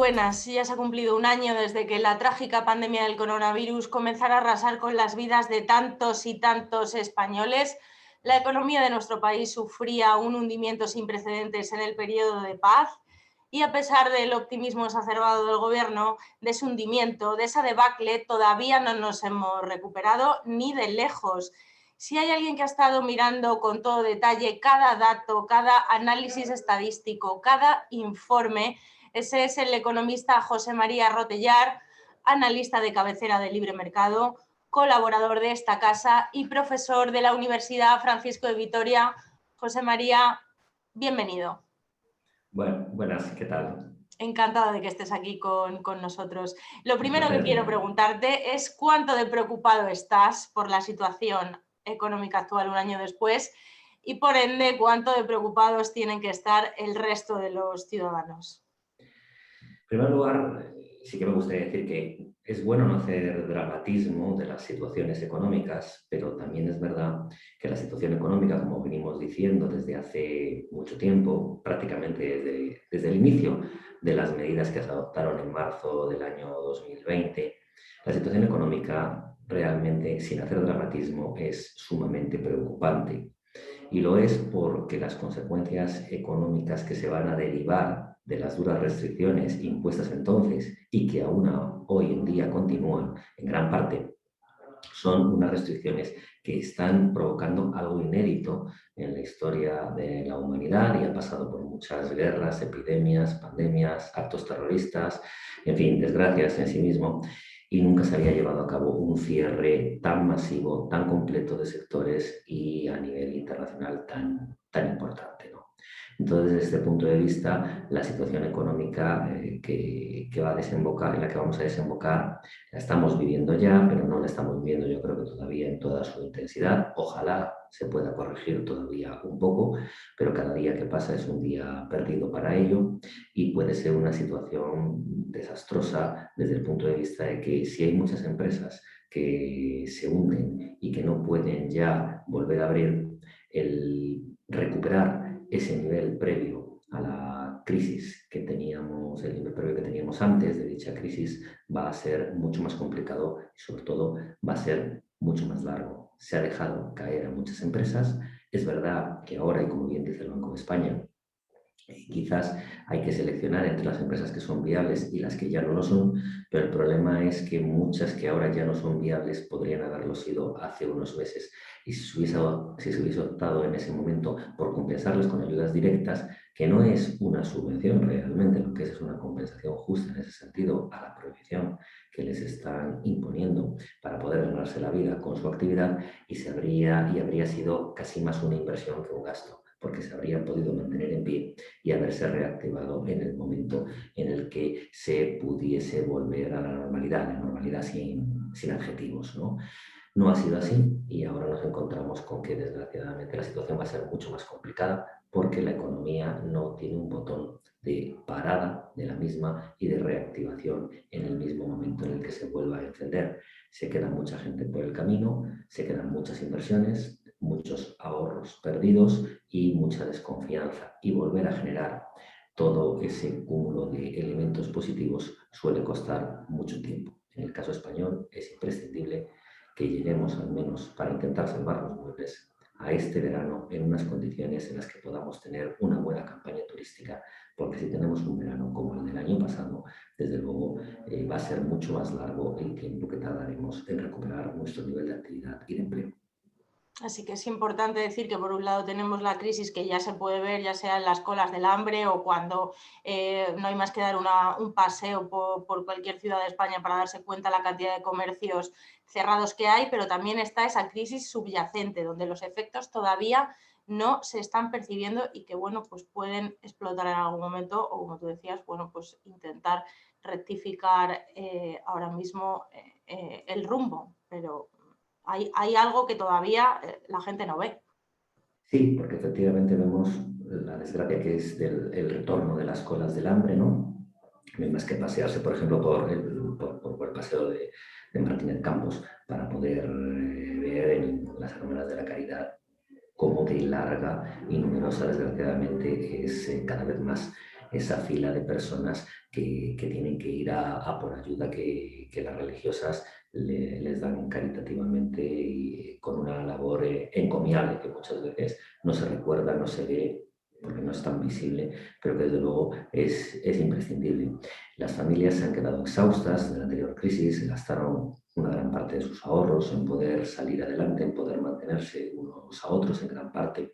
buenas. Ya se ha cumplido un año desde que la trágica pandemia del coronavirus comenzara a arrasar con las vidas de tantos y tantos españoles. La economía de nuestro país sufría un hundimiento sin precedentes en el periodo de paz y, a pesar del optimismo exacerbado del gobierno, de ese hundimiento, de esa debacle, todavía no nos hemos recuperado ni de lejos. Si hay alguien que ha estado mirando con todo detalle cada dato, cada análisis estadístico, cada informe, ese es el economista José María Rotellar, analista de cabecera de Libre Mercado, colaborador de esta casa y profesor de la Universidad Francisco de Vitoria. José María, bienvenido. Bueno, buenas, ¿qué tal? Encantada de que estés aquí con nosotros. Lo Un primero que placer quiero mío. preguntarte es cuánto de preocupado estás por la situación económica actual un año después y, por ende, cuánto de preocupados tienen que estar el resto de los ciudadanos. En primer lugar, sí que me gustaría decir que es bueno no hacer dramatismo de las situaciones económicas, pero también es verdad que la situación económica, como venimos diciendo desde hace mucho tiempo, prácticamente desde el inicio de las medidas que se adoptaron en marzo del año 2020, la situación económica realmente, sin hacer dramatismo, es sumamente preocupante. Y lo es porque las consecuencias económicas que se van a derivar de las duras restricciones impuestas entonces y que aún hoy en día continúan en gran parte, son unas restricciones que están provocando algo inédito en la historia de la humanidad y ha pasado por muchas guerras, epidemias, pandemias, actos terroristas, en fin, desgracias en sí mismo, y nunca se había llevado a cabo un cierre tan masivo, tan completo de sectores y a nivel internacional tan importante, ¿no? Entonces, desde este punto de vista, la situación económica que va a desembocar, en la que vamos a desembocar, la estamos viviendo ya, pero no la estamos viviendo yo creo que todavía en toda su intensidad. Ojalá se pueda corregir todavía un poco, pero cada día que pasa es un día perdido para ello y puede ser una situación desastrosa desde el punto de vista de que si hay muchas empresas que se hunden y que no pueden ya volver a abrir, el recuperar ese nivel previo a la crisis que teníamos, el nivel previo que teníamos antes de dicha crisis, va a ser mucho más complicado y sobre todo va a ser mucho más largo. Se ha dejado caer a muchas empresas. Es verdad que ahora, y como bien dice el Banco de España, quizás hay que seleccionar entre las empresas que son viables y las que ya no lo son, pero el problema es que muchas que ahora ya no son viables podrían haberlo sido hace unos meses. Y si se hubiese optado en ese momento por compensarles con ayudas directas, que no es una subvención realmente, lo que es una compensación justa en ese sentido a la prohibición que les están imponiendo para poder ganarse la vida con su actividad, y habría sido casi más una inversión que un gasto, porque se habrían podido mantener en pie y haberse reactivado en el momento en el que se pudiese volver a la normalidad sin adjetivos, ¿no? No ha sido así y ahora nos encontramos con que desgraciadamente la situación va a ser mucho más complicada porque la economía no tiene un botón de parada de la misma y de reactivación en el mismo momento en el que se vuelva a encender. Se queda mucha gente por el camino, se quedan muchas inversiones, muchos ahorros perdidos y mucha desconfianza. Y volver a generar todo ese cúmulo de elementos positivos suele costar mucho tiempo. En el caso español es imprescindible que lleguemos al menos para intentar salvar los muebles a este verano en unas condiciones en las que podamos tener una buena campaña turística, porque si tenemos un verano como el del año pasado, desde luego va a ser mucho más largo el tiempo que tardaremos en recuperar nuestro nivel de actividad y de empleo. Así que es importante decir que, por un lado, tenemos la crisis que ya se puede ver, ya sea en las colas del hambre o cuando no hay más que dar un paseo por cualquier ciudad de España para darse cuenta de la cantidad de comercios cerrados que hay, pero también está esa crisis subyacente, donde los efectos todavía no se están percibiendo y que, bueno, pues pueden explotar en algún momento o, como tú decías, bueno, pues intentar rectificar ahora mismo el rumbo, pero hay algo que todavía la gente no ve. Sí, porque efectivamente vemos la desgracia que es el retorno de las colas del hambre, ¿no? No hay más que pasearse, por ejemplo, por el paseo de Martínez Campos para poder ver en las hermanas de la caridad cómo de larga y numerosa, desgraciadamente, es cada vez más esa fila de personas que tienen que ir a por ayuda que las religiosas les dan caritativamente y con una labor encomiable que muchas veces no se recuerda, no se ve porque no es tan visible, pero que desde luego es imprescindible. Las familias se han quedado exhaustas de la anterior crisis, gastaron una gran parte de sus ahorros en poder salir adelante, en poder mantenerse unos a otros en gran parte,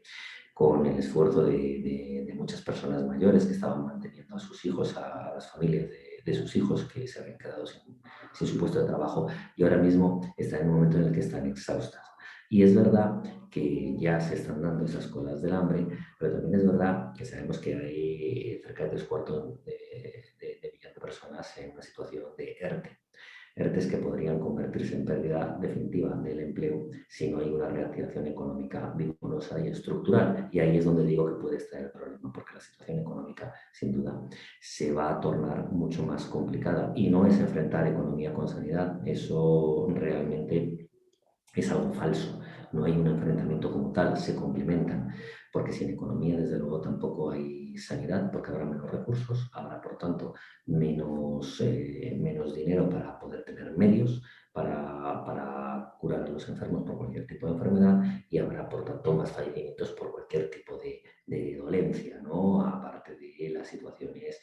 con el esfuerzo de muchas personas mayores que estaban manteniendo a sus hijos, a las familias de sus hijos que se habían quedado sin su puesto de trabajo y ahora mismo están en un momento en el que están exhaustas. Y es verdad que ya se están dando esas colas del hambre, pero también es verdad que sabemos que hay cerca de 3/4 de millones de personas en una situación de ERTE. ERTES que podrían convertirse en pérdida definitiva del empleo si no hay una reactivación económica vigorosa y estructural. Y ahí es donde digo que puede estar el problema, porque la situación económica, sin duda, se va a tornar mucho más complicada. Y no es enfrentar economía con sanidad, eso realmente es algo falso. No hay un enfrentamiento como tal, se complementan, porque sin economía, desde luego, tampoco hay sanidad, porque habrá menos recursos, habrá, por tanto, menos dinero para poder tener medios para curar a los enfermos por cualquier tipo de enfermedad y habrá, por tanto, más fallecimientos por cualquier tipo de dolencia, ¿no? Aparte de las situaciones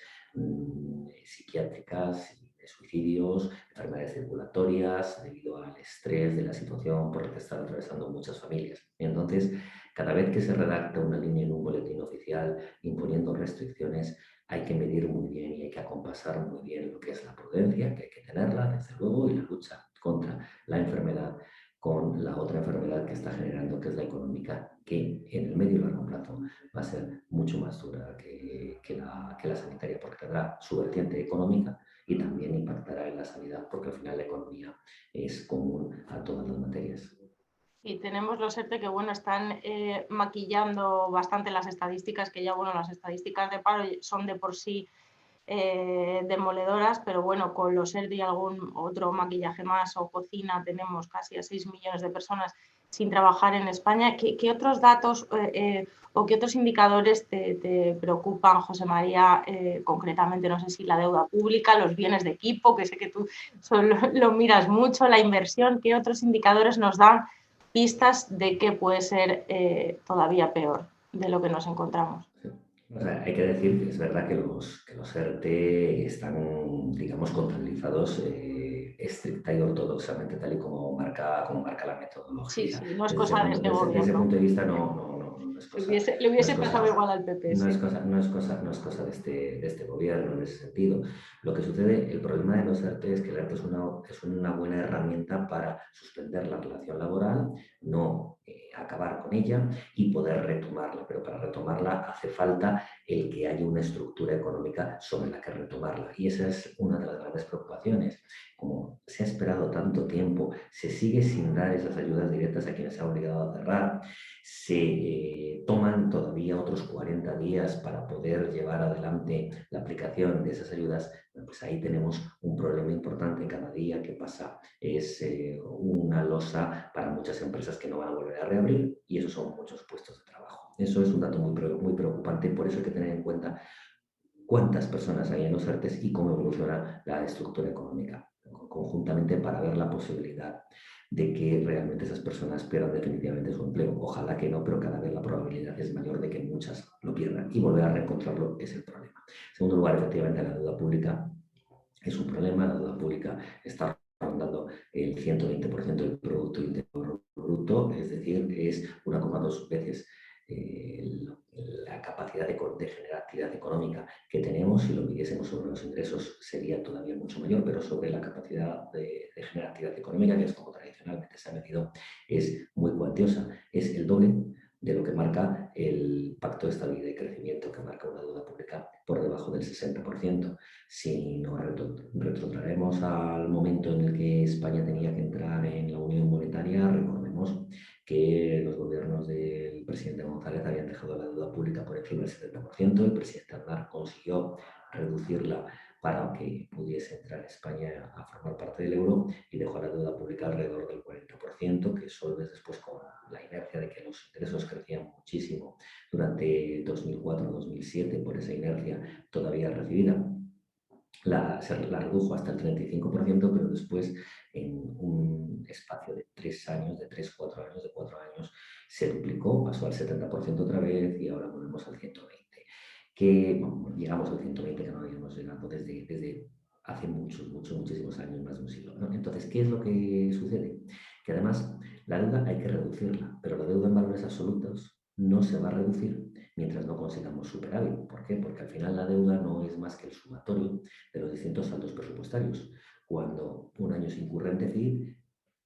psiquiátricas, de suicidios, enfermedades circulatorias, debido al estrés de la situación por la que están atravesando muchas familias. Entonces, cada vez que se redacta una línea en un boletín oficial imponiendo restricciones, hay que medir muy bien y hay que acompasar muy bien lo que es la prudencia, que hay que tenerla, desde luego, y la lucha contra la enfermedad con la otra enfermedad que está generando, que es la económica, que en el medio y largo plazo va a ser mucho más dura que la sanitaria, porque tendrá su vertiente económica y también impactará en la sanidad, porque al final la economía es común a todas las materias. Y tenemos los ERTE que, bueno, están maquillando bastante las estadísticas, que ya, bueno, las estadísticas de paro son de por sí demoledoras, pero bueno, con los ERTE y algún otro maquillaje más o cocina tenemos casi a 6 millones de personas sin trabajar en España. ¿Qué otros datos o qué otros indicadores te preocupan, José María, concretamente? No sé si la deuda pública, los bienes de equipo, que sé que tú solo lo miras mucho, la inversión. ¿Qué otros indicadores nos dan pistas de que puede ser todavía peor de lo que nos encontramos? O sea, hay que decir que es verdad que los ERTE están, digamos, contabilizados estricta y ortodoxamente, tal y como marca la Sí, metodología. sí, no es Desde ese cosa de punto, este desde ese gobierno. punto de vista, no es cosa, Le no es hubiese pasado cosa, igual al PP, no es sí. cosa, no es cosa, no es cosa de este gobierno en ese sentido. Lo que sucede, el problema de los ERTE es que el ERTE es una buena herramienta para suspender la relación laboral, no acabar con ella y poder retomarla, pero para retomarla hace falta el que haya una estructura económica sobre la que retomarla. Y esa es una de las grandes preocupaciones. Como se ha esperado tanto tiempo, se sigue sin dar esas ayudas directas a quienes se han obligado a cerrar, se toman todavía otros 40 días para poder llevar adelante la aplicación de esas ayudas, pues ahí tenemos un problema importante. Cada día que pasa es una losa para muchas empresas que no van a volver a reabrir y esos son muchos puestos de trabajo. Eso es un dato muy preocupante, por eso hay que tener en cuenta cuántas personas hay en los ERTES y cómo evoluciona la estructura económica conjuntamente para ver la posibilidad de que realmente esas personas pierdan definitivamente su empleo. Ojalá que no, pero cada vez la probabilidad es mayor de que muchas lo pierdan y volver a reencontrarlo es el problema. En segundo lugar, efectivamente, la deuda pública es un problema. La deuda pública está rondando el 120% del Producto Interior Bruto, es decir, es 1,2 veces la capacidad de generar actividad económica que tenemos. Si lo midiésemos sobre los ingresos sería todavía mucho mayor, pero sobre la capacidad de generar actividad económica, que es como tradicionalmente se ha medido, es muy cuantiosa. Es el doble de lo que marca el Pacto de Estabilidad y Crecimiento, que marca una deuda pública por debajo del 60%. Si nos retrotraemos al momento en el que España tenía que entrar en la Unión Monetaria, recordemos que los gobiernos del presidente González habían dejado la deuda pública por encima del 70%, el presidente Aznar consiguió reducirla para que pudiese entrar España a formar parte del euro y dejó la deuda pública alrededor del 40%, que Solbes después, con la inercia de que los ingresos crecían muchísimo durante 2004-2005, 2007 por esa inercia todavía recibida. Se la redujo hasta el 35%, pero después en un espacio de 3 años, de 3, 4 años, de 4 años, se duplicó, pasó al 70% otra vez y ahora volvemos al 120%. Que bueno, llegamos al 120 que no habíamos llegado desde hace muchísimos años, más de un siglo, ¿no? Entonces, ¿qué es lo que sucede? Que además la deuda hay que reducirla, pero la deuda en valores absolutos no se va a reducir mientras no consigamos superávit. ¿Por qué? Porque al final la deuda no es más que el sumatorio de los distintos saldos presupuestarios. Cuando un año se incurre en déficit,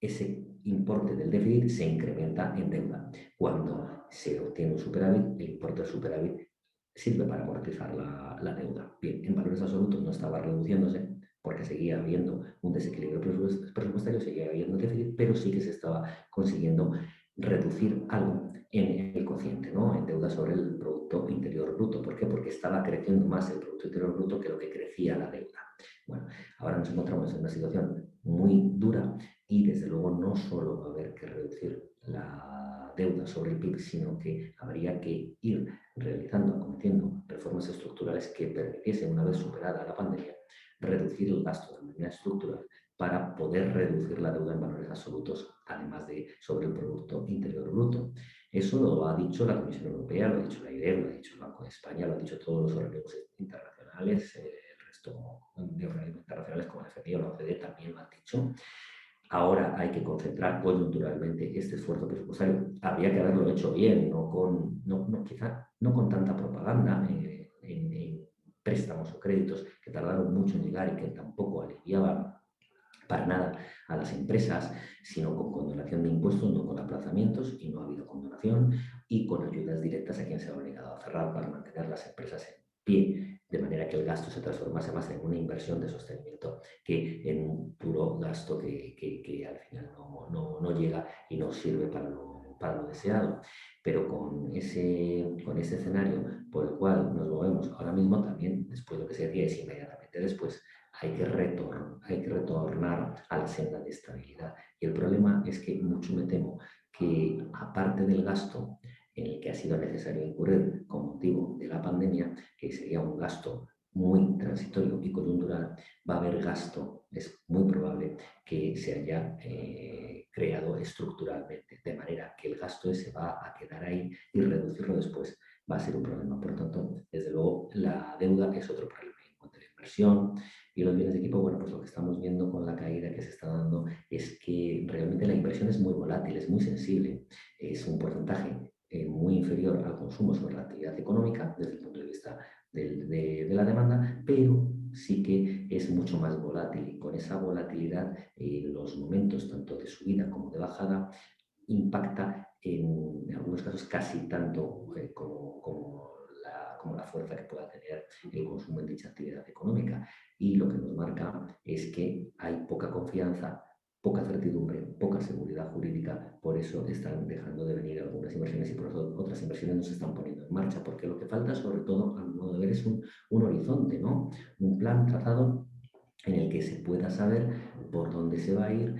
ese importe del déficit se incrementa en deuda. Cuando se obtiene un superávit, el importe del superávit sirve para amortizar la deuda. Bien, en valores absolutos no estaba reduciéndose porque seguía habiendo un desequilibrio presupuestario, seguía habiendo déficit, pero sí que se estaba consiguiendo reducir algo en el cociente, ¿no? En deuda sobre el Producto Interior Bruto. ¿Por qué? Porque estaba creciendo más el Producto Interior Bruto que lo que crecía la deuda. Bueno, ahora nos encontramos en una situación muy dura y desde luego no solo va a haber que reducir la deuda sobre el PIB, sino que habría que ir realizando, acometiendo reformas estructurales que permitiesen, una vez superada la pandemia, reducir el gasto de manera estructural para poder reducir la deuda en valores absolutos, además de sobre el Producto Interior Bruto. Eso lo ha dicho la Comisión Europea, lo ha dicho la IDEB, lo ha dicho el Banco de España, lo han dicho todos los organismos internacionales, el resto de organismos internacionales como el FMI o la OCDE también lo han dicho. Ahora hay que concentrar coyunturalmente este esfuerzo presupuestario. Habría que haberlo hecho bien, quizá no con tanta propaganda en préstamos o créditos que tardaron mucho en llegar y que tampoco aliviaban para nada a las empresas, sino con condonación de impuestos, no con aplazamientos, y no ha habido condonación, y con ayudas directas a quien se ha obligado a cerrar para mantener las empresas en pie, de manera que el gasto se transformase más en una inversión de sostenimiento que en un puro gasto que al final no llega y no sirve para lo deseado. Pero con ese escenario por el cual nos movemos ahora mismo, también después lo que se decía es inmediatamente después, hay que retornar a la senda de estabilidad. Y el problema es que mucho me temo que, aparte del gasto en el que ha sido necesario incurrir con motivo de la pandemia, que sería un gasto muy transitorio y coyuntural, va a haber gasto, es muy probable que se haya creado estructuralmente, de manera que el gasto ese va a quedar ahí y reducirlo después va a ser un problema. Por lo tanto, desde luego, la deuda es otro problema. En cuanto a la inversión y los bienes de equipo, bueno, pues lo que estamos viendo con la caída que se está dando es que realmente la inversión es muy volátil, es muy sensible, es un porcentaje muy inferior al consumo sobre la actividad económica desde el punto de vista de la demanda, pero sí que es mucho más volátil, y con esa volatilidad los momentos tanto de subida como de bajada impacta en algunos casos casi tanto como la fuerza que pueda tener el consumo en dicha actividad económica. Y lo que nos marca es que hay poca confianza, poca certidumbre, poca seguridad jurídica. Por eso están dejando de venir algunas inversiones y por eso otras inversiones no se están poniendo en marcha, porque lo que falta, sobre todo, a mi modo de ver, es un horizonte, ¿no? Un plan trazado en el que se pueda saber por dónde se va a ir,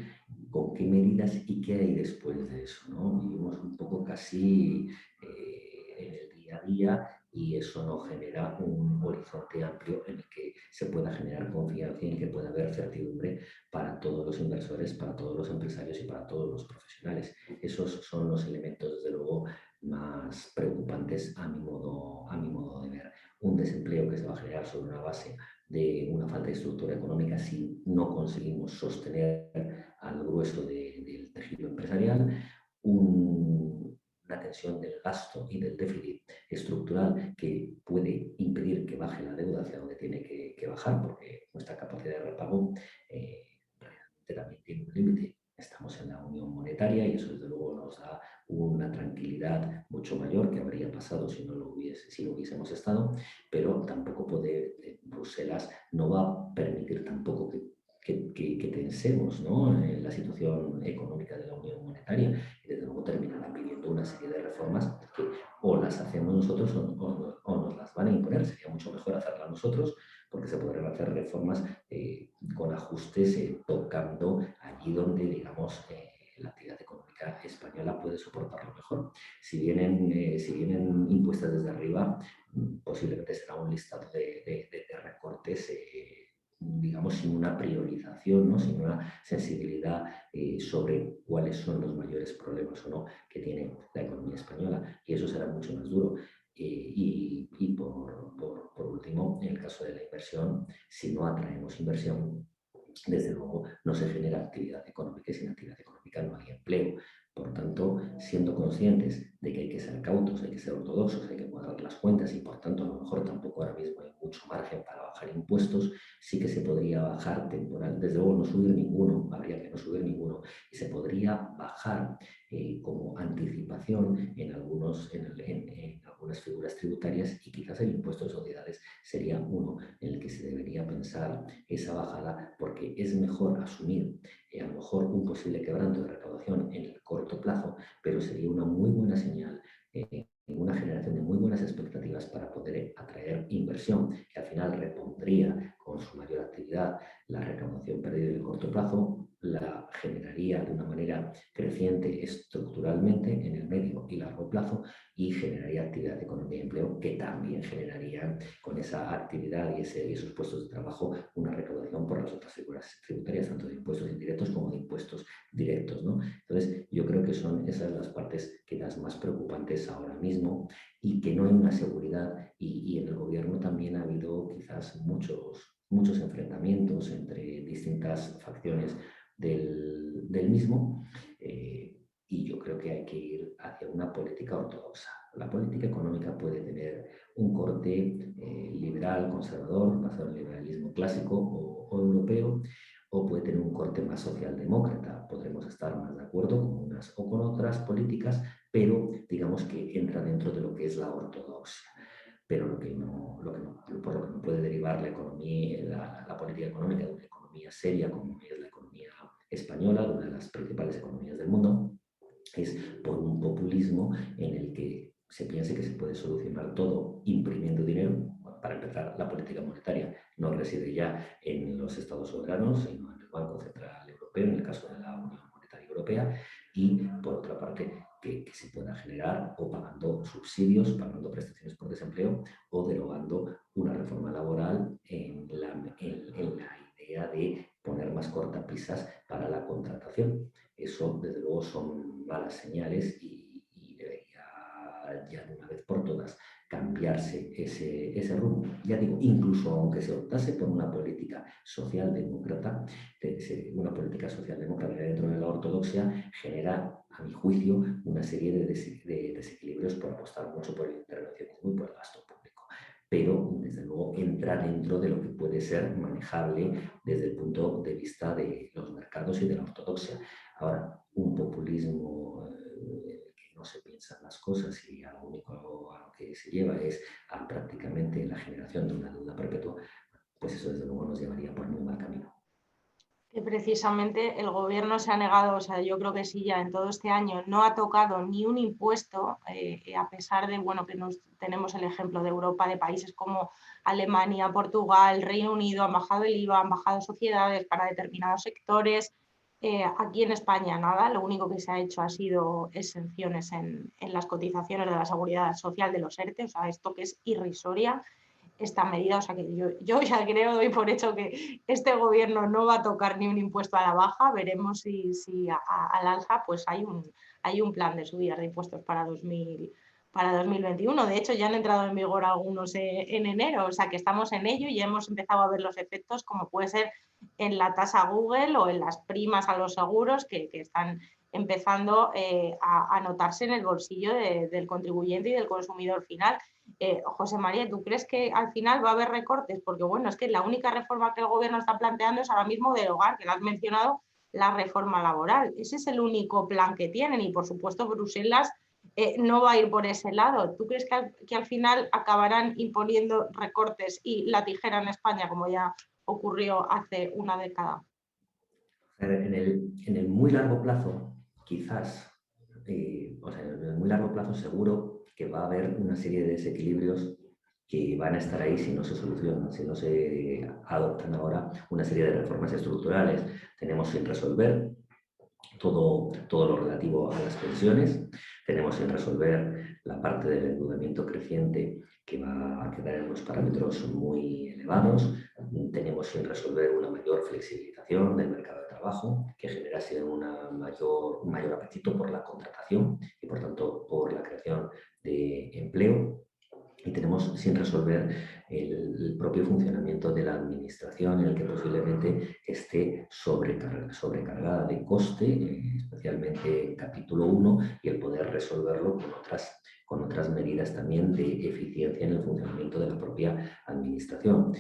con qué medidas y qué hay después de eso, ¿no? Vivimos un poco casi en el día a día y eso no genera un horizonte amplio en el que se pueda generar confianza y en el que pueda haber certidumbre para todos los inversores, para todos los empresarios y para todos los profesionales. Esos son los elementos, desde luego, más preocupantes a mi modo de ver. Un desempleo que se va a generar sobre una base de una falta de estructura económica si no conseguimos sostener al grueso del tejido empresarial, una tensión del gasto y del déficit estructural que puede impedir que baje la deuda hacia donde tiene que bajar, porque nuestra capacidad de repago realmente también tiene un límite. Estamos en la unión monetaria y eso desde luego nos da una tranquilidad mucho mayor que habría pasado si no hubiésemos estado, pero tampoco Bruselas no va a permitir tampoco que tensemos, ¿no?, en la situación económica de la unión monetaria, y desde luego terminará pidiendo una serie de reformas que o las hacemos nosotros o nos las van a imponer. Sería mucho mejor hacerlas nosotros, porque se podrán hacer reformas con ajustes tocando allí donde, digamos, la actividad económica española española puede soportarlo mejor. Si vienen impuestas desde arriba, posiblemente será un listado de recortes, digamos, sin una priorización, ¿no? Sin una sensibilidad sobre cuáles son los mayores problemas o no que tiene la economía española, y eso será mucho más duro. Y por último, en el caso de la inversión, si no atraemos inversión, desde luego no se genera actividad económica, y sin actividad económica no hay empleo. Por tanto, siendo conscientes de que hay que ser cautos, hay que ser ortodoxos, hay que cuadrar las cuentas y por tanto a lo mejor tampoco ahora mismo hay mucho margen para bajar impuestos, sí que se podría bajar temporal, desde luego no subir ninguno, habría que no subir ninguno, y se podría bajar como anticipación en algunas figuras tributarias, y quizás el impuesto de sociedades sería uno en el que se debería pensar esa bajada, porque es mejor asumir a lo mejor un posible quebranto de recaudación en el corto plazo, pero sería una muy buena señal, una generación de muy buenas expectativas para poder atraer inversión, que al final repondría con su mayor actividad la recaudación perdida en el corto plazo, la generaría de una manera creciente estructuralmente en el medio y largo plazo, y generaría actividad económica y empleo, que también generaría con esa actividad y esos puestos de trabajo una recaudación por las otras figuras tributarias, tanto de impuestos indirectos como de impuestos directos, ¿no? Entonces, yo creo que son esas las partes quizás más preocupantes ahora mismo, y que no hay una seguridad, y en el gobierno también ha habido quizás muchos enfrentamientos entre distintas facciones del mismo, y yo creo que hay que ir hacia una política ortodoxa. La política económica puede tener un corte liberal, conservador, basado en el liberalismo clásico o europeo, o puede tener un corte más socialdemócrata. Podremos estar más de acuerdo con unas o con otras políticas, pero digamos que entra dentro de lo que es la ortodoxia. Pero por lo que no puede derivar la economía, la política económica de una economía seria como es la economía española, de una de las principales economías del mundo, es por un populismo en el que se piense que se puede solucionar todo imprimiendo dinero. Bueno, para empezar, la política monetaria no reside ya en los estados soberanos, sino en el Banco Central Europeo, en el caso de la Unión Monetaria Europea, y por otra parte, que se pueda generar o pagando subsidios, pagando prestaciones por desempleo, o derogando una reforma laboral en la idea de poner más cortapisas para la contratación. Eso, desde luego, son malas señales, y debería ya de una vez por todas cambiarse ese rumbo. Ya digo, incluso aunque se optase por una política socialdemócrata, dentro de la ortodoxia genera, a mi juicio, una serie de desequilibrios por apostar mucho por el intervencionismo y por el gasto público. Pero, desde luego, entra dentro de lo que puede ser manejable desde el punto de vista de los mercados y de la ortodoxia. Ahora, un populismo que no se piensan las cosas y a lo único a lo que se lleva es a prácticamente la generación de una deuda perpetua, pues eso desde luego nos llevaría por muy mal camino. Que precisamente el gobierno se ha negado, o sea, yo creo que sí, ya en todo este año no ha tocado ni un impuesto, a pesar de, bueno, que tenemos el ejemplo de Europa, de países como Alemania, Portugal, Reino Unido, han bajado el IVA, han bajado sociedades para determinados sectores. Aquí en España nada, lo único que se ha hecho ha sido exenciones en las cotizaciones de la seguridad social de los ERTE, o sea, esto que es irrisoria esta medida, o sea que yo ya creo, doy por hecho que este gobierno no va a tocar ni un impuesto a la baja, veremos si al alza pues hay un plan de subidas de impuestos para 2021, de hecho ya han entrado en vigor algunos en enero, o sea que estamos en ello y ya hemos empezado a ver los efectos, como puede ser en la tasa Google o en las primas a los seguros que están empezando a notarse en el bolsillo del contribuyente y del consumidor final. José María, ¿tú crees que al final va a haber recortes? Porque bueno, es que la única reforma que el gobierno está planteando es ahora mismo derogar, que lo has mencionado, la reforma laboral. Ese es el único plan que tienen y por supuesto Bruselas no va a ir por ese lado. ¿Tú crees que al final acabarán imponiendo recortes y la tijera en España, como ya ocurrió hace una década? En el muy largo plazo, quizás, o sea, en el muy largo plazo seguro que va a haber una serie de desequilibrios que van a estar ahí si no se solucionan, si no se adoptan ahora una serie de reformas estructurales. Tenemos sin resolver todo lo relativo a las pensiones. Tenemos sin resolver la parte del endeudamiento creciente que va a quedar en unos parámetros muy elevados. Tenemos sin resolver una mayor flexibilización del mercado de trabajo que generase un mayor apetito por la contratación y, por tanto, por la creación de empleo. Y tenemos sin resolver el propio funcionamiento de la administración, en el que posiblemente esté sobrecargada de coste, especialmente en capítulo 1, y el poder resolverlo con otras medidas también de eficiencia en el funcionamiento de la propia administración.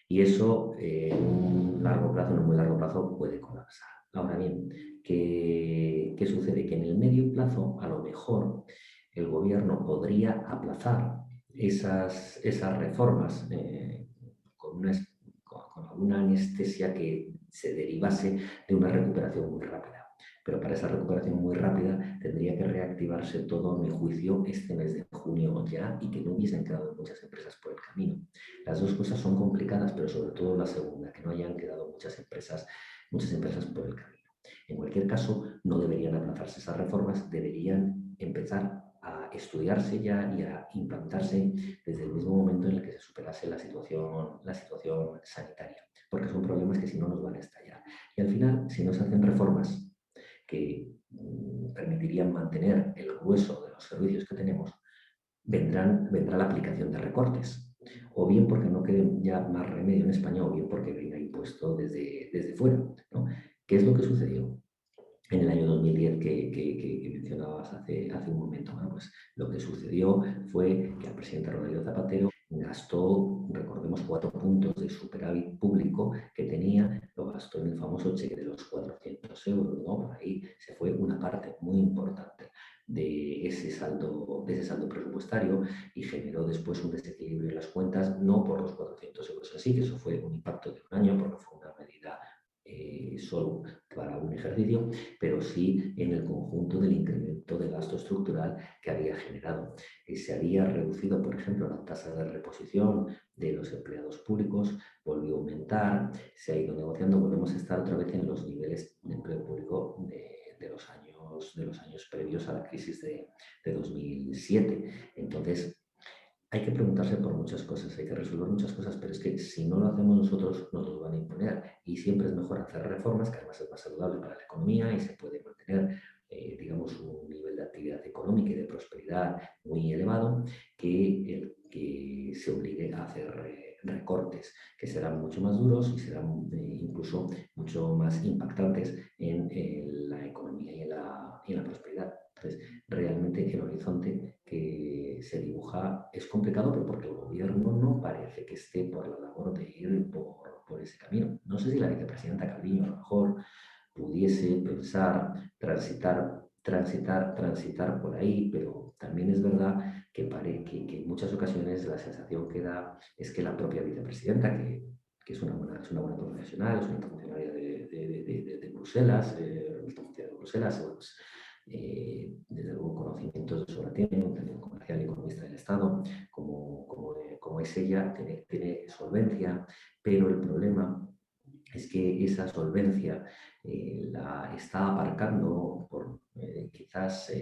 Y eso en un largo plazo, en un muy largo plazo, puede colapsar. Ahora bien, ¿qué sucede? Que en el medio plazo, a lo mejor, el gobierno podría aplazar esas reformas con alguna anestesia que se derivase de una recuperación muy rápida. Pero para esa recuperación muy rápida tendría que reactivarse todo, a mi juicio, este mes de junio ya, y que no hubiesen quedado muchas empresas por el camino. Las dos cosas son complicadas, pero sobre todo la segunda, que no hayan quedado muchas empresas por el camino. En cualquier caso, no deberían aplazarse esas reformas, deberían empezar a estudiarse ya y a implantarse desde el mismo momento en el que se superase la situación sanitaria, porque son problemas que si no nos van a estallar. Y al final, si no se hacen reformas que permitirían mantener el grueso de los servicios que tenemos, vendrá la aplicación de recortes, o bien porque no quede ya más remedio en España, o bien porque venga impuesto desde fuera, ¿no? ¿Qué es lo que sucedió en el año 2010 que mencionabas hace un momento? Bueno, pues lo que sucedió fue que el presidente Rodrigo Zapatero gastó, recordemos, 4 puntos de superávit público que tenía, lo gastó en el famoso cheque de los 400 euros, ¿no? Por ahí se fue una parte muy importante de ese saldo presupuestario, y generó después un desequilibrio en las cuentas, no por los 400 euros en sí, que eso fue un impacto de un año, porque fue una medida solo para un ejercicio, pero sí en el conjunto del incremento de gasto estructural que había generado. Se había reducido, por ejemplo, la tasa de reposición de los empleados públicos, volvió a aumentar, se ha ido negociando, volvemos a estar otra vez en los niveles de empleo público de los años previos a la crisis de 2007. Entonces, hay que preguntarse por muchas cosas, hay que resolver muchas cosas, pero es que si no lo hacemos nosotros, nos lo van a imponer. Y siempre es mejor hacer reformas, que además es más saludable para la economía y se puede mantener, digamos, un nivel de actividad económica y de prosperidad muy elevado, que el que se obligue a hacer recortes, que serán mucho más duros y serán incluso mucho más impactantes en la economía y en la prosperidad. Entonces, realmente el horizonte que se dibuja es complicado, pero porque el gobierno no parece que esté por la labor de ir por ese camino. No sé si la vicepresidenta Calviño a lo mejor pudiese pensar transitar por ahí, pero también es verdad que en muchas ocasiones la sensación que da es que la propia vicepresidenta, que es una buena profesional, es una funcionaria de Bruselas, pues, desde luego conocimientos de sobra tiene, un técnico comercial y economista del Estado, como es ella, tiene solvencia, pero el problema es que esa solvencia la está aparcando quizás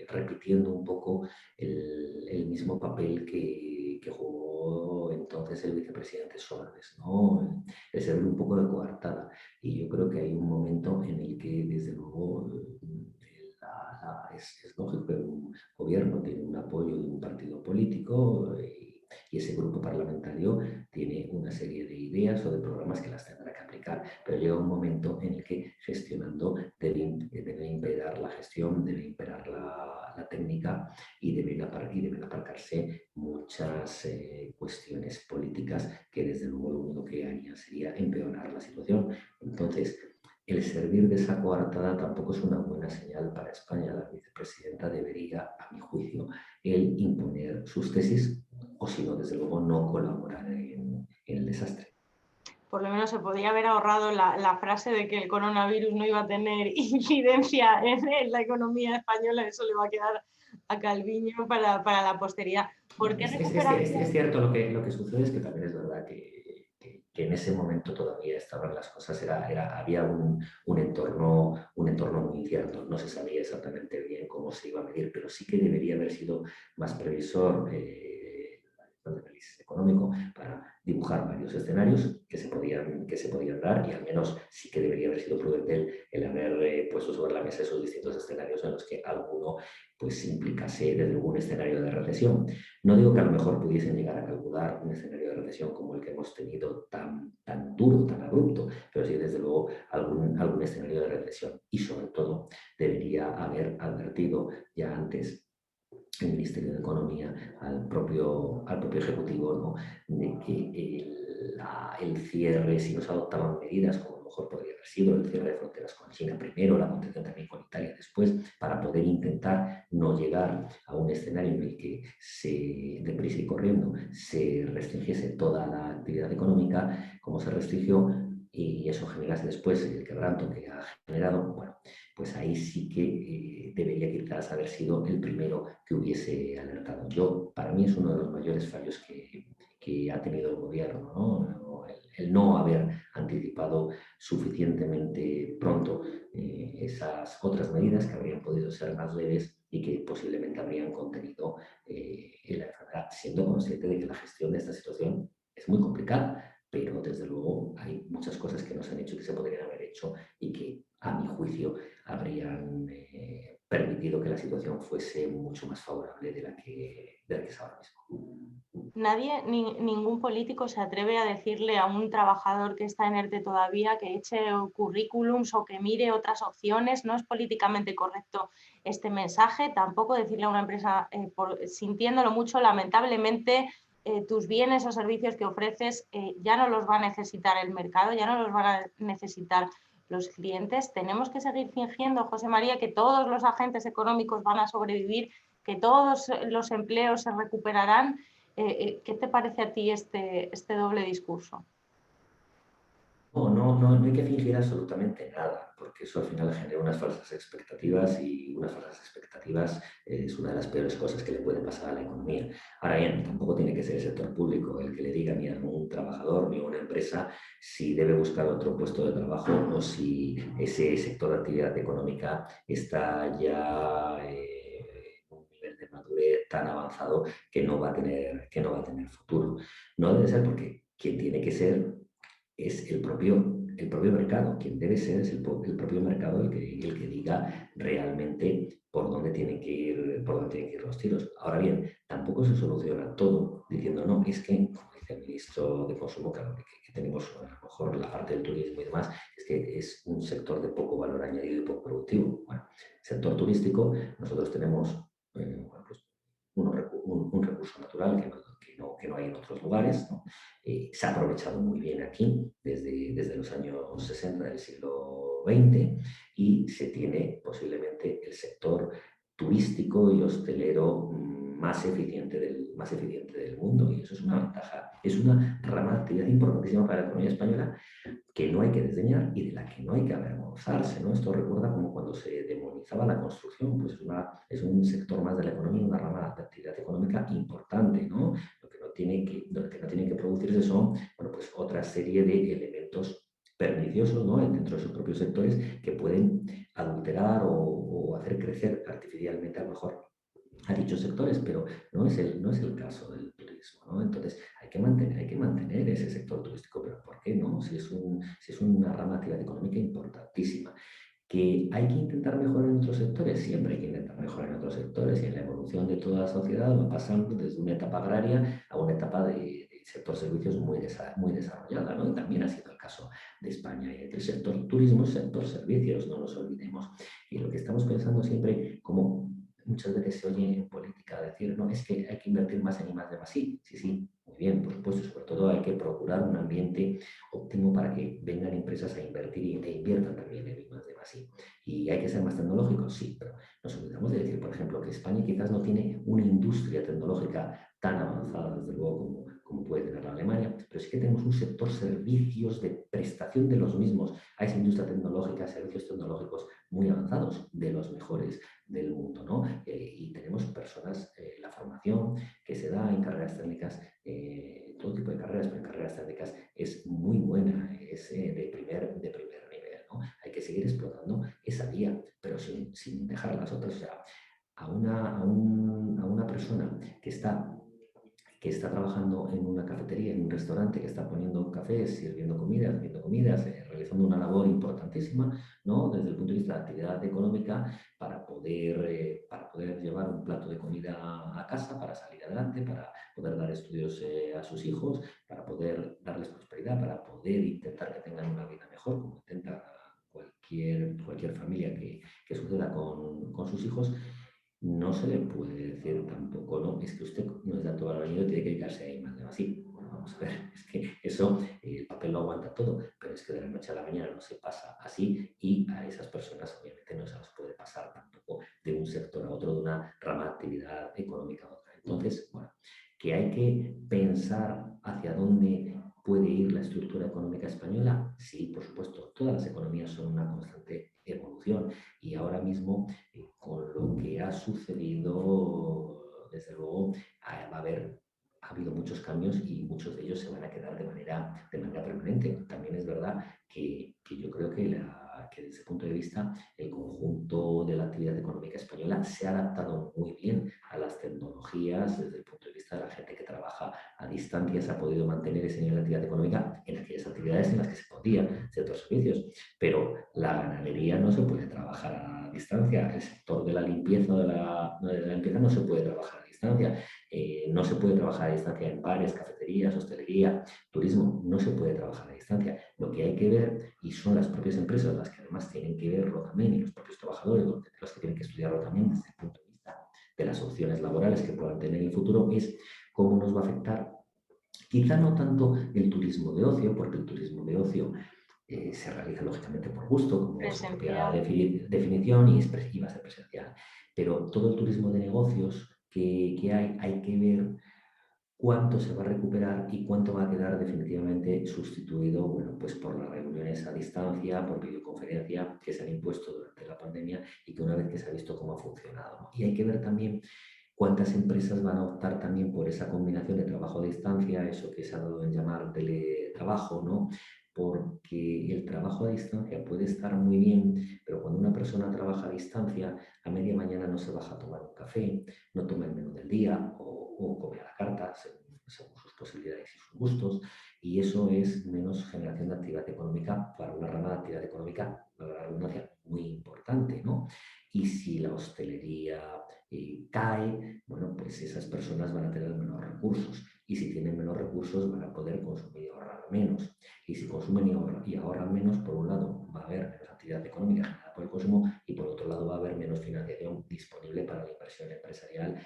repitiendo un poco el mismo papel que jugó entonces el vicepresidente Solbes, ¿no? El ser un poco de coartada. Y yo creo que hay un momento en el que, desde luego, es lógico que un gobierno tiene un apoyo de un partido político, y ese grupo parlamentario tiene una serie de ideas o de programas que las tendrá que aplicar, pero llega un momento en el que gestionando debe imperar la gestión, debe imperar la técnica, y deben aparcarse muchas cuestiones políticas que, desde luego, lo único que harían sería empeorar la situación. Entonces, el servir de esa coartada tampoco es una buena señal para España. La vicepresidenta debería, a mi juicio, imponer sus tesis, o si no, desde luego, no colaborar en el desastre. Por lo menos se podía haber ahorrado la frase de que el coronavirus no iba a tener incidencia en la economía española. Eso le va a quedar a Calviño para la posteridad. ¿Por qué Es cierto, lo que sucede es que también es verdad que que en ese momento todavía estaban las cosas, había un entorno muy incierto, no se sabía exactamente bien cómo se iba a medir, pero sí que debería haber sido más previsor de análisis económico para dibujar varios escenarios que se podían dar, y al menos sí que debería haber sido prudente el haber puesto sobre la mesa esos distintos escenarios en los que alguno pues implicase desde luego un escenario de recesión. No digo que a lo mejor pudiesen llegar a calcular un escenario de recesión como el que hemos tenido tan duro, tan abrupto, pero sí desde luego algún escenario de recesión, y sobre todo debería haber advertido ya antes el Ministerio de Economía al propio Ejecutivo, ¿no?, de que el cierre, si no se adoptaban medidas como a lo mejor podría haber sido el cierre de fronteras con China primero, la contención también con Italia después, para poder intentar no llegar a un escenario en el que deprisa y corriendo se restringiese toda la actividad económica como se restringió, y eso generase después el quebranto que ha generado. Bueno, pues ahí sí que debería quizás haber sido el primero que hubiese alertado. Para mí es uno de los mayores fallos que ha tenido el gobierno, ¿no? El no haber anticipado suficientemente pronto esas otras medidas que habrían podido ser más leves y que posiblemente habrían contenido la enfermedad, siendo consciente de que la gestión de esta situación es muy complicada, pero desde luego hay muchas cosas que no se han hecho y que se podrían haber hecho, y que, a mi juicio, habrían permitido que la situación fuese mucho más favorable de la que es ahora mismo. Nadie, ningún político se atreve a decirle a un trabajador que está en ERTE todavía que eche currículums o que mire otras opciones. No es políticamente correcto este mensaje. Tampoco decirle a una empresa, sintiéndolo mucho, lamentablemente, tus bienes o servicios que ofreces ya no los va a necesitar el mercado, ya no los van a necesitar los clientes. Tenemos que seguir fingiendo, José María, que todos los agentes económicos van a sobrevivir, que todos los empleos se recuperarán. ¿Qué te parece a ti este doble discurso? No hay que fingir absolutamente nada, porque eso al final genera unas falsas expectativas, y unas falsas expectativas es una de las peores cosas que le puede pasar a la economía. Ahora bien, tampoco tiene que ser el sector público el que le diga ni a un trabajador ni a una empresa si debe buscar otro puesto de trabajo, o si ese sector de actividad económica está ya en un nivel de madurez tan avanzado que no va a tener futuro. No debe ser, porque quien tiene que ser es el propio mercado. Quien debe ser es el propio mercado el que diga realmente por dónde tienen que ir los tiros. Ahora bien, tampoco se soluciona todo diciendo, no, es que, como dice el ministro de Consumo, claro, que tenemos a lo mejor la parte del turismo y demás, es que es un sector de poco valor añadido y poco productivo. Bueno, sector turístico, nosotros tenemos bueno, pues, un recurso natural que no hay en otros lugares, ¿no? Se ha aprovechado muy bien aquí desde los años 60 del siglo XX, y se tiene posiblemente el sector turístico y hostelero más eficiente del mundo, y eso es una ventaja, es una rama de actividad importantísima para la economía española, que no hay que desdeñar y de la que no hay que avergonzarse, ¿no? Esto recuerda como cuando se demonizaba la construcción, pues es un sector más de la economía, una rama de actividad económica importante, ¿no? Lo que no tiene que producirse son, bueno, pues otra serie de elementos perniciosos, ¿no?, dentro de sus propios sectores, que pueden adulterar o hacer crecer artificialmente a lo mejor a dichos sectores, pero no es el caso del turismo, ¿no? Entonces hay que mantener ese sector turístico, pero ¿por qué no? Si es una rama de actividad económica importantísima. ¿Que hay que intentar mejorar en otros sectores? Siempre hay que intentar mejorar en otros sectores, y en la evolución de toda la sociedad va pasando desde una etapa agraria a una etapa de sector servicios muy desarrollada, ¿no? Y también ha sido el caso de España. Y el sector turismo es sector servicios, no nos olvidemos. Y lo que estamos pensando siempre, como muchas veces se oye en política decir, no, es que hay que invertir más en I+D+I. Sí, sí, muy bien, por supuesto. Sobre todo hay que procurar un ambiente óptimo para que vengan empresas a invertir e inviertan también en I+D+I. ¿Y hay que ser más tecnológicos? Sí, pero nos olvidamos de decir, por ejemplo, que España quizás no tiene una industria tecnológica tan avanzada, desde luego, como puede tener la Alemania, pero sí que tenemos un sector servicios de prestación de los mismos a esa industria tecnológica, servicios tecnológicos muy avanzados, de los mejores del mundo, ¿no? Y tenemos personas, la formación que se da en carreras técnicas, todo tipo de carreras, pero en carreras técnicas es muy manejar las otras. O sea, a una persona que está trabajando en una cafetería, en un restaurante, que está poniendo cafés, sirviendo comidas, realizando una labor importantísima, ¿no? Desde el punto de vista de actividad económica, para poder llevar un plato de comida a casa, para salir adelante, para poder dar estudios a sus hijos, para poder darles prosperidad, para poder intentar que tengan una vida mejor, como intenta cualquier familia que suceda con sus hijos. No se le puede decir tampoco, no, es que usted no es de alto valor añadido, tiene que dedicarse a I más D así. Bueno, vamos a ver, es que eso, el papel lo aguanta todo, pero es que de la noche a la mañana no se pasa así y a esas personas obviamente no se las puede pasar tampoco de un sector a otro, de una rama de actividad económica a otra. Entonces, bueno, que hay que pensar hacia dónde puede ir la estructura económica española, sí, por supuesto, todas las economías son una constante evolución y ahora mismo con lo que ha sucedido, desde luego, ha habido muchos cambios y muchos de ellos se van a quedar de manera permanente. También es verdad que yo creo que desde ese punto de vista el conjunto de la actividad económica española se ha adaptado muy bien a las tecnologías desde el punto de vista de la gente que trabaja a distancia, se ha podido mantener ese nivel de actividad económica en aquellas actividades en las que se podía ciertos servicios, pero la ganadería no se puede trabajar a distancia, el sector de la limpieza no se puede trabajar a distancia, no se puede trabajar a distancia en bares, cafeterías, hostelería, turismo, no se puede trabajar a distancia. Lo que hay que ver, y son las propias empresas las que además tienen que verlo también, y los propios trabajadores los que tienen que estudiarlo también desde el punto de vista de las opciones laborales que puedan tener en el futuro, es cómo nos va a afectar, quizá no tanto el turismo de ocio, porque el turismo de ocio se realiza lógicamente por gusto, como su propia Presencial. definición, y va a ser presencial. Pero todo el turismo de negocios que hay que ver cuánto se va a recuperar y cuánto va a quedar definitivamente sustituido, bueno, pues por las reuniones a distancia, por videoconferencia que se han impuesto durante la pandemia y que una vez que se ha visto cómo ha funcionado, ¿no? Y hay que ver también cuántas empresas van a optar también por esa combinación de trabajo a distancia, eso que se ha dado en llamar teletrabajo, ¿no? Porque el trabajo a distancia puede estar muy bien, pero cuando una persona trabaja a distancia, a media mañana no se baja a tomar un café, no toma el menú del día o come a la carta, según sus posibilidades y sus gustos, y eso es menos generación de actividad económica para una rama de actividad económica, la redundancia, muy importante, ¿no? Y si la hostelería cae, bueno, pues esas personas van a tener menos recursos y si tienen menos recursos van a poder consumir y ahorrar menos. Y si consumen y ahorran menos, por un lado va a haber menos actividad económica generada por el consumo y por otro lado va a haber menos financiación disponible para la inversión empresarial,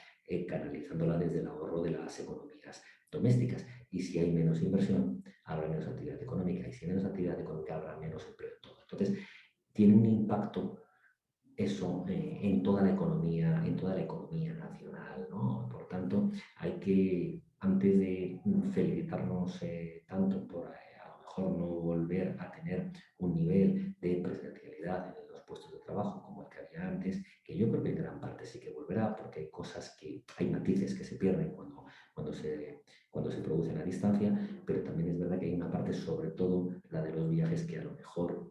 canalizándola desde el ahorro de las economías domésticas. Y si hay menos inversión, habrá menos actividad económica y si hay menos actividad económica habrá menos empleo en todo. Entonces, tiene un impacto eso en toda la economía nacional, ¿no? Por tanto, hay que, antes de felicitarnos tanto por a lo mejor no volver a tener un nivel de presencialidad en los puestos de trabajo como el que había antes, que yo creo que en gran parte sí que volverá, porque hay cosas hay matices que se pierden cuando se producen a distancia, pero también es verdad que hay una parte, sobre todo la de los viajes, que a lo mejor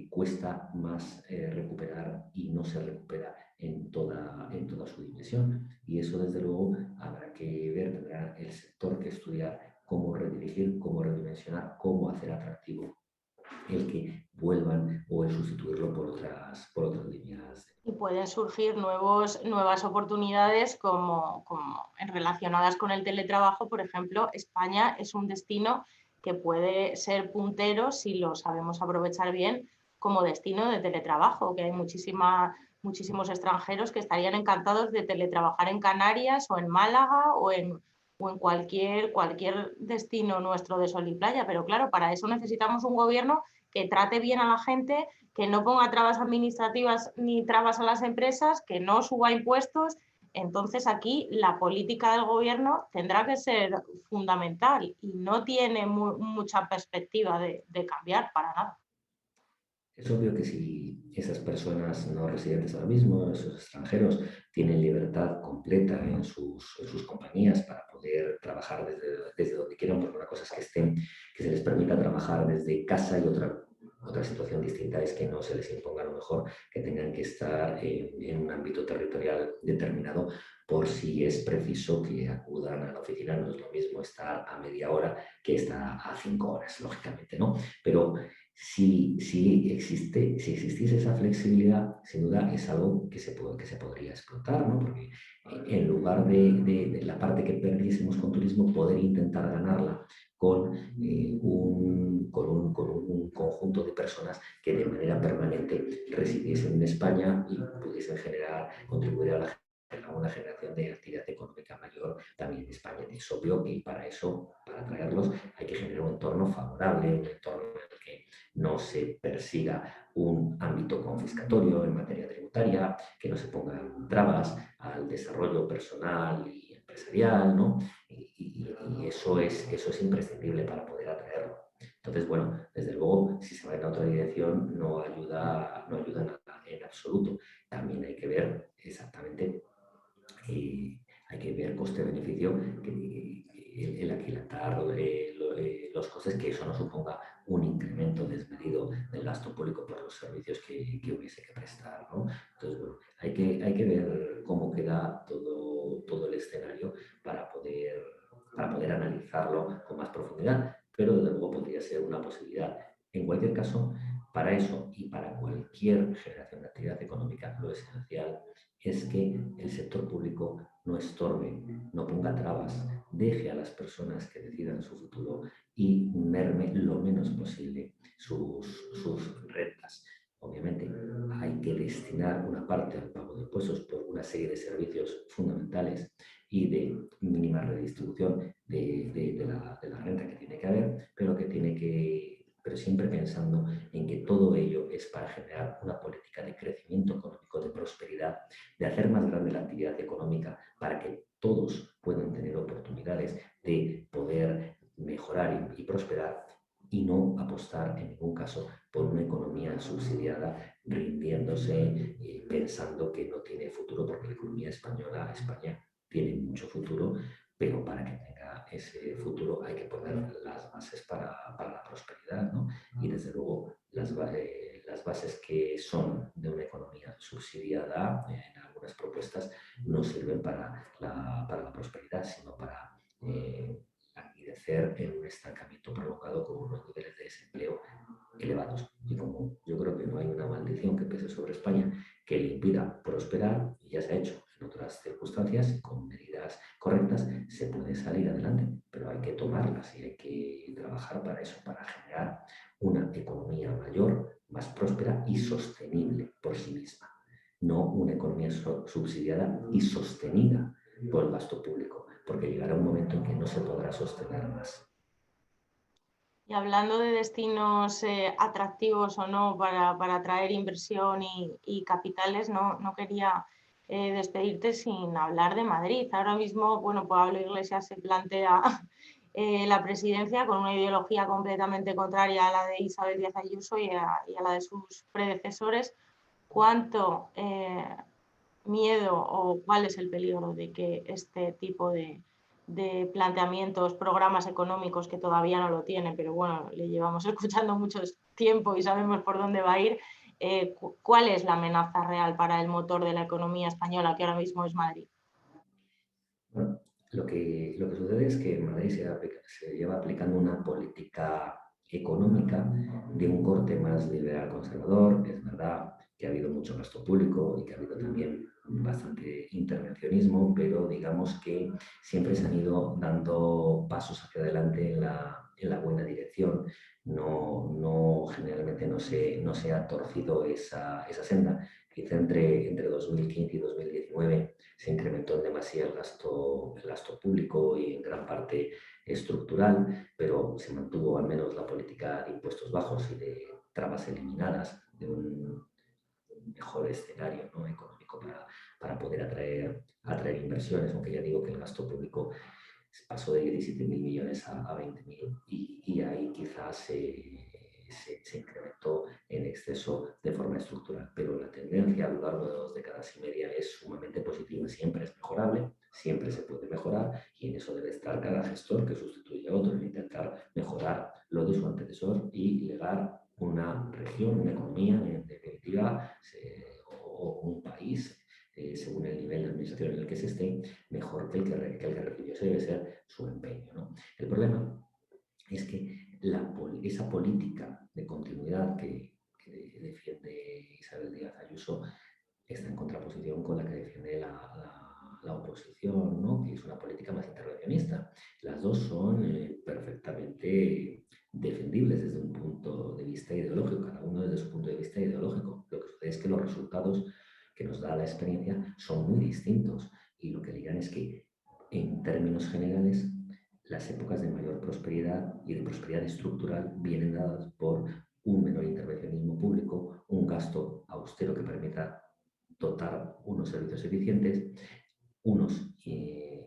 cuesta más recuperar y no se recupera en toda su dimensión. Y eso, desde luego, habrá que ver, tendrá el sector que estudiar cómo redirigir, cómo redimensionar, cómo hacer atractivo el que vuelvan o el sustituirlo por otras líneas. Y pueden surgir nuevas oportunidades relacionadas con el teletrabajo. Por ejemplo, España es un destino que puede ser puntero si lo sabemos aprovechar bien como destino de teletrabajo, que hay muchísimos extranjeros que estarían encantados de teletrabajar en Canarias o en Málaga o en cualquier destino nuestro de sol y playa. Pero claro, para eso necesitamos un gobierno que trate bien a la gente, que no ponga trabas administrativas ni trabas a las empresas, que no suba impuestos. Entonces aquí la política del gobierno tendrá que ser fundamental y no tiene mucha perspectiva de cambiar para nada. Es obvio que si esas personas no residentes ahora mismo, esos extranjeros, tienen libertad completa en sus compañías para poder trabajar desde donde quieran, porque una cosa es que se les permita trabajar desde casa y otra Otra situación distinta es que no se les imponga a lo mejor que tengan que estar en un ámbito territorial determinado por si es preciso que acudan a la oficina. No es lo mismo estar a media hora que estar a 5 horas, lógicamente, ¿no? Pero si existiese esa flexibilidad, sin duda es algo que se podría explotar, ¿no? Porque en lugar de la parte que perdiésemos con turismo, poder intentar ganarla con con un conjunto de personas que de manera permanente residiesen en España y pudiesen contribuir a una generación de actividad económica mayor también en España. Es obvio que para eso, para atraerlos, hay que generar un entorno favorable, un entorno en el que no se persiga un ámbito confiscatorio en materia tributaria, que no se pongan trabas al desarrollo personal y empresarial, ¿no? Y eso es imprescindible para poder atraerlo. Entonces, bueno, desde luego, si se va en otra dirección, no ayuda en absoluto. También hay que ver exactamente, hay que ver coste-beneficio, el aquilatar los costes, que eso no suponga un incremento desmedido del gasto público por los servicios que hubiese que prestar, ¿no? Entonces, bueno, hay que ver cómo queda todo el escenario para poder analizarlo con más profundidad, pero desde luego podría ser una posibilidad. En cualquier caso, para eso y para cualquier generación de actividad económica, lo esencial es que el sector público no estorbe, no ponga trabas, deje a las personas que decidan su futuro y merme lo menos posible sus rentas. Obviamente hay que destinar una parte al pago de impuestos por una serie de servicios fundamentales y de mínima redistribución de la renta que tiene que haber, pero siempre pensando en que todo ello es para generar una política de crecimiento económico, de prosperidad, de hacer más grande la actividad económica para que todos puedan tener oportunidades de poder mejorar y prosperar, y no apostar en ningún caso por una economía subsidiada rindiéndose, pensando que no tiene futuro, porque la economía española, España, tiene mucho futuro, pero para que tenga ese futuro hay que poner las bases para la prosperidad, ¿no? Y desde luego las bases que son de una economía subsidiada en algunas propuestas no sirven para la prosperidad, sino para languidecer en un estancamiento provocado con unos niveles de desempleo elevados. Y como yo creo que no hay una maldición que pese sobre España que le impida prosperar, y ya se ha hecho en otras circunstancias, con medidas correctas se puede salir adelante, pero hay que tomarlas y hay que trabajar para eso, para generar una economía mayor, más próspera y sostenible por sí misma, no una economía subsidiada y sostenida por el gasto público, porque llegará un momento en que no se podrá sostener más. Y hablando de destinos atractivos o no para atraer inversión y capitales, no quería despedirte sin hablar de Madrid. Ahora mismo, bueno, Pablo Iglesias se plantea la presidencia con una ideología completamente contraria a la de Isabel Díaz Ayuso y a la de sus predecesores. ¿Cuánto miedo o cuál es el peligro de que este tipo de planteamientos, programas económicos que todavía no lo tienen, pero bueno, le llevamos escuchando mucho tiempo y sabemos por dónde va a ir, ¿cuál es la amenaza real para el motor de la economía española, que ahora mismo es Madrid? Bueno, lo que sucede es que en Madrid se lleva aplicando una política económica de un corte más liberal conservador. Es verdad que ha habido mucho gasto público y que ha habido también bastante intervencionismo, pero digamos que siempre se han ido dando pasos hacia adelante en la buena dirección. Generalmente no se ha torcido esa senda. Quizá entre 2015 y 2019 se incrementó en demasía el gasto público y en gran parte estructural, pero se mantuvo al menos la política de impuestos bajos y de trabas eliminadas, de un mejor escenario, ¿no?, económico para poder atraer inversiones, aunque ya digo que el gasto público pasó de 17.000 millones a 20.000 y ahí quizás se incrementó en exceso de forma estructural. Pero la tendencia a lo largo de 2 décadas y media es sumamente positiva. Siempre es mejorable, siempre se puede mejorar y en eso debe estar cada gestor que sustituye a otro, en intentar mejorar lo de su antecesor y legar una región, una economía, en definitiva, o un país, según el nivel de administración en el que se esté, mejor que el que recibió. Ese debe ser su empeño, ¿no? El problema es que esa política de continuidad que defiende Isabel Díaz Ayuso está en contraposición con la que defiende la oposición, ¿no? Que es una política más intervencionista. Las dos son perfectamente defendibles desde un punto de vista ideológico, cada uno desde su punto de vista ideológico. Lo que sucede es que los resultados que nos da la experiencia son muy distintos y lo que digan es que en términos generales las épocas de mayor prosperidad y de prosperidad estructural vienen dadas por un menor intervencionismo público, un gasto austero que permita dotar unos servicios eficientes, unos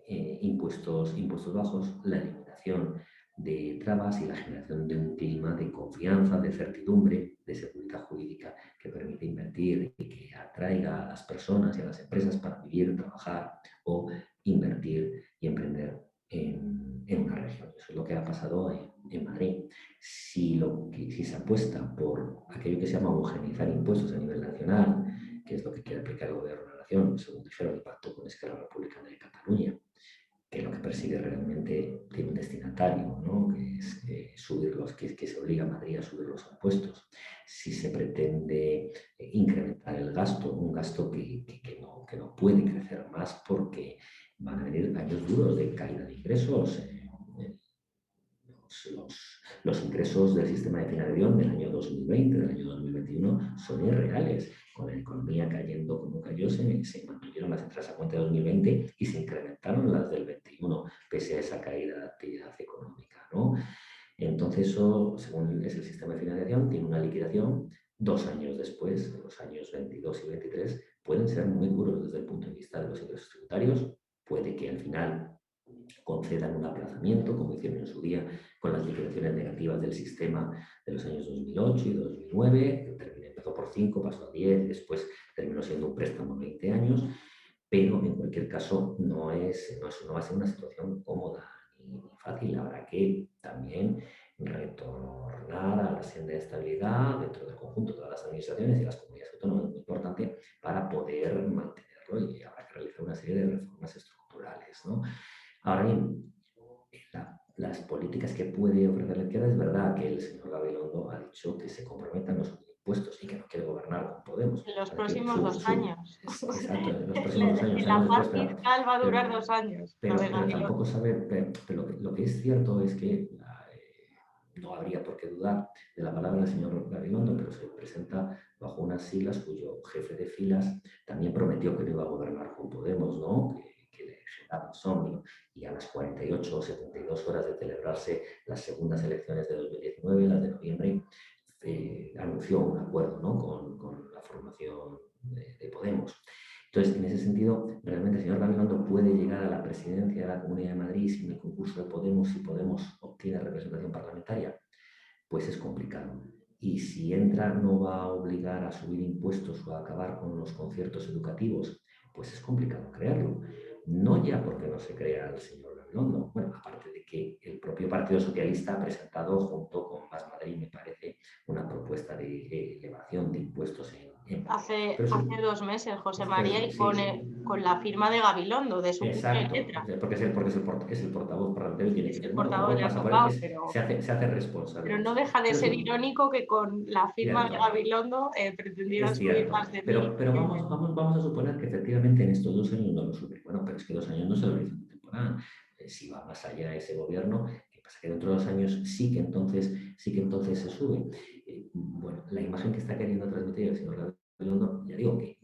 impuestos bajos, la eliminación de trabas y la generación de un clima de confianza, de certidumbre, de seguridad jurídica que permite invertir y que atraiga a las personas y a las empresas para vivir, trabajar o invertir y emprender en una región. Eso es lo que ha pasado en Madrid. Si se apuesta por aquello que se llama homogeneizar impuestos a nivel nacional, que es lo que quiere aplicar el Gobierno de la Nación, según dijeron el pacto con Esquerra Republicana de Cataluña, que lo que persigue realmente tiene un destinatario, ¿no? Que es que se obliga a Madrid a subir los impuestos. Si se pretende incrementar el gasto, un gasto que no puede crecer más porque van a venir años duros de caída de ingresos. Los ingresos del sistema de financiación del año 2020, del año 2021 son irreales. Con la economía cayendo como cayó, se mantuvieron las entradas a cuenta de 2020 y se incrementaron las del 21, pese a esa caída de actividad económica, ¿no? Entonces, eso, según es el sistema de financiación, tiene una liquidación 2 años después, los años 22 y 23, pueden ser muy duros desde el punto de vista de los ingresos tributarios. Puede que al final concedan un aplazamiento, como hicieron en su día con las liquidaciones negativas del sistema de los años 2008 y 2009, que empezó por 5, pasó a 10, después terminó siendo un préstamo de 20 años, pero en cualquier caso no va a ser una situación cómoda ni fácil. Habrá que también retornar a la senda de estabilidad dentro del conjunto de todas las administraciones y las comunidades autónomas, es muy importante para poder mantenerlo, y habrá que realizar una serie de reformas estructurales, ¿no? Ahora bien, las políticas que puede ofrecer la izquierda, es verdad que el señor Gabilondo ha dicho que se comprometan los impuestos y que no quiere gobernar con Podemos. En los próximos 2 años. Exacto, en los próximos 2 años. La Después, paz fiscal va a durar 2 años. pero tampoco sabe, pero lo que es cierto es que no habría por qué dudar de la palabra del señor Gabilondo, pero se presenta bajo unas siglas cuyo jefe de filas también prometió que no iba a gobernar con Podemos, ¿no? Que le generaba insomnio, y a las 48 o 72 horas de celebrarse las segundas elecciones de 2019, las de noviembre, anunció un acuerdo, ¿no? con la formación de Podemos. Entonces, en ese sentido, realmente el señor Gabilondo puede llegar a la presidencia de la Comunidad de Madrid sin el concurso de Podemos, si Podemos obtiene representación parlamentaria, pues es complicado. Y si entra, no va a obligar a subir impuestos o a acabar con los conciertos educativos, pues es complicado creerlo. No ya porque no se crea el señor Gabilondo, bueno, aparte de que el propio Partido Socialista ha presentado junto con Más Madrid, me parece, una propuesta de elevación de impuestos en Hace 2 meses, José María, y sí, con la firma de Gabilondo, de su puño y exacto, letra. porque es el portavoz parlamentario y tiene que El ser, bueno, portavoz le ha pasa por él, tocado, pero se hace responsable. pero no deja de ser irónico que con la firma de Gabilondo pretendieran subir más de 1.000. Pero vamos a suponer que efectivamente en estos 2 años no lo sube. Bueno, pero es que 2 años no es el horizonte temporal. Si va más allá ese gobierno, ¿qué pasa? Que dentro de 2 años sí que entonces se sube. Bueno, la imagen que está queriendo transmitir el señor Gabilondo, ya digo que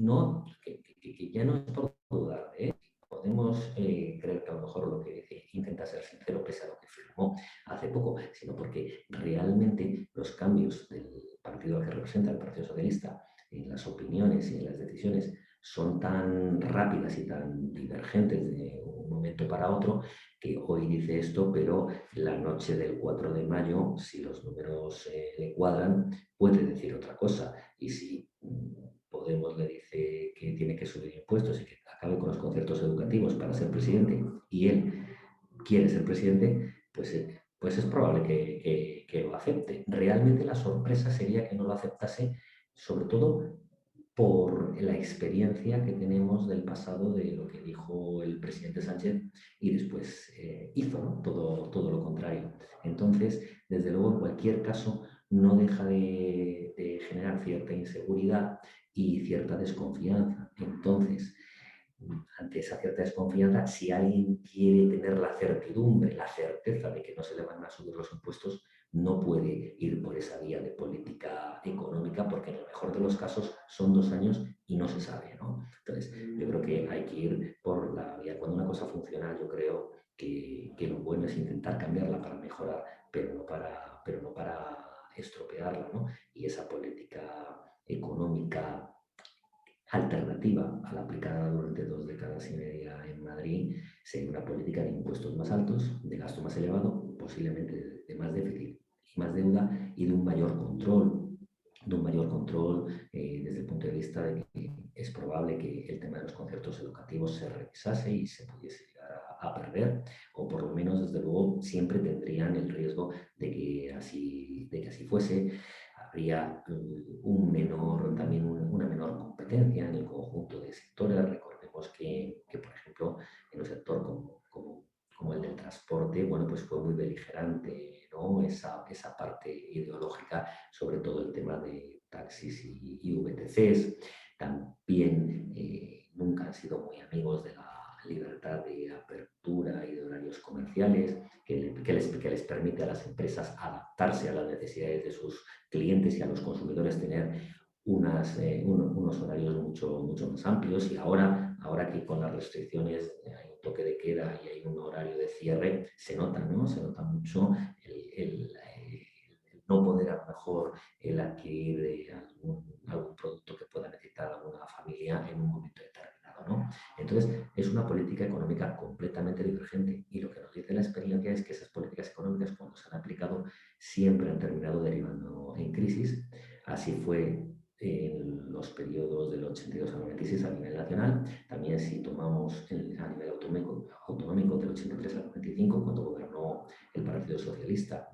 ya no es por dudar, ¿eh? Podemos creer que a lo mejor lo que dice intenta ser sincero pese a lo que firmó hace poco, sino porque realmente los cambios del partido que representa, el Partido Socialista, en las opiniones y en las decisiones son tan rápidas y tan divergentes de un momento para otro, que hoy dice esto, pero la noche del 4 de mayo, si los números le cuadran, puede decir otra cosa. Y si Podemos le dice que tiene que subir impuestos y que acabe con los conciertos educativos para ser presidente, y él quiere ser presidente, pues es probable que que lo acepte. Realmente la sorpresa sería que no lo aceptase, sobre todo por la experiencia que tenemos del pasado de lo que dijo el presidente Sánchez y después hizo, ¿no? Todo lo contrario. Entonces, desde luego, en cualquier caso, no deja de generar cierta inseguridad y cierta desconfianza. Entonces, ante esa cierta desconfianza, si alguien quiere tener la certidumbre, la certeza de que no se le van a subir los impuestos, no puede ir por esa vía de política económica, porque en el mejor de los casos son 2 años y no se sabe, ¿no? Entonces, yo creo que hay que ir por la vía. Cuando una cosa funciona, yo creo que lo bueno es intentar cambiarla para mejorar, pero no para estropearla, ¿no? Y esa política económica alternativa a la aplicada durante 2 décadas y media en Madrid sería una política de impuestos más altos, de gasto más elevado, posiblemente de más déficit y más deuda y de un mayor control, desde el punto de vista de que es probable que el tema de los conciertos educativos se revisase y se pudiese llegar a perder, o por lo menos, desde luego, siempre tendrían el riesgo de que así fuese. Habría también una menor competencia en el conjunto de sectores. Recordemos que por ejemplo, en un sector como el del transporte, bueno, pues fue muy beligerante, ¿no? Esa parte ideológica, sobre todo el tema de taxis y VTCs. También nunca han sido muy amigos de la libertad de apertura y de horarios comerciales, que les permite a las empresas adaptarse a las necesidades de sus clientes y a los consumidores tener unos horarios mucho más amplios. Y ahora que con las restricciones hay un toque de queda y hay un horario de cierre, se nota, ¿no? Se nota mucho el no poder a lo mejor el adquirir algún producto que pueda necesitar alguna familia en un momento determinado, ¿no? Entonces, es una política económica completamente divergente, y lo que nos dice la experiencia es que esas políticas económicas, cuando se han aplicado, siempre han terminado derivando en crisis. Así fue en los periodos del 82 al 96 a nivel nacional. También, si tomamos a nivel autonómico del 83 al 95, cuando gobernó el Partido Socialista,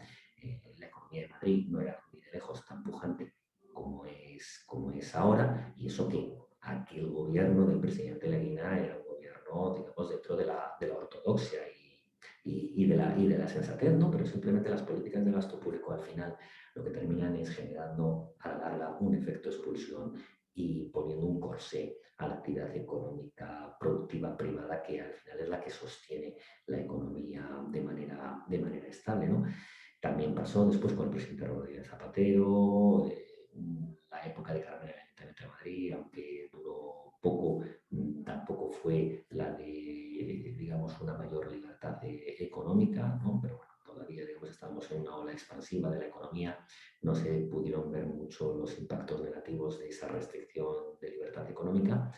la economía de Madrid no era ni de lejos tan pujante como es ahora, y eso que aquel gobierno del presidente Leguina era un gobierno, digamos, dentro de la ortodoxia y de la sensatez, ¿no? Pero simplemente las políticas de gasto público al final lo que terminan es generando a la larga un efecto expulsión y poniendo un corsé a la actividad económica productiva privada, que al final es la que sostiene la economía de manera estable, ¿no? También pasó después con el presidente Rodríguez Zapatero, la época de Carmen en el Ayuntamiento de Madrid, aunque duró poco, tampoco fue la de, digamos, una mayor libertad económica, ¿no? Pero bueno, todavía, digamos, estábamos en una ola expansiva de la economía, no se pudieron ver mucho los impactos negativos de esa restricción de libertad económica,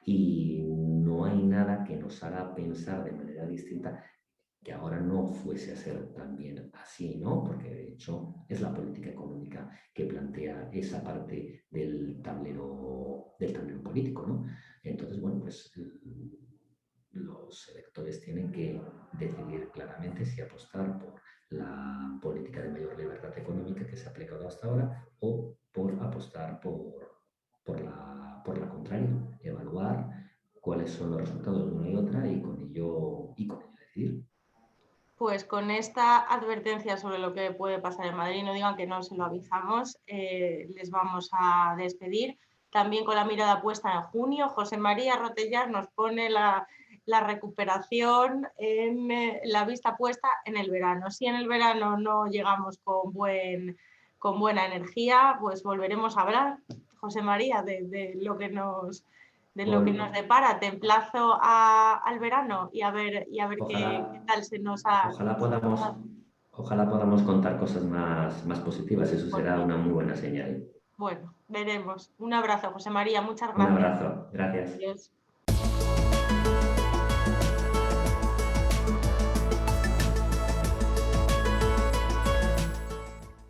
y no hay nada que nos haga pensar de manera distinta que ahora no fuese a ser también así, ¿no? Porque de hecho es la política económica que plantea esa parte del tablero político, ¿no? Entonces, bueno, pues los electores tienen que decidir claramente si apostar por la política de mayor libertad económica que se ha aplicado hasta ahora, o por apostar por la contraria, evaluar cuáles son los resultados de una y otra, y con ello decidir. Pues con esta advertencia sobre lo que puede pasar en Madrid, no digan que no se lo avisamos, les vamos a despedir. También con la mirada puesta en junio, José María Rotellar nos pone la recuperación en la vista puesta en el verano. Si en el verano no llegamos con buena energía, pues volveremos a hablar, José María, de lo que nos depara. Te emplazo al verano y a ver qué tal se nos ha... Ojalá podamos contar cosas más positivas. Eso será una muy buena señal. Bueno, veremos. Un abrazo, José María. Muchas Un gracias. abrazo. Gracias. Adiós.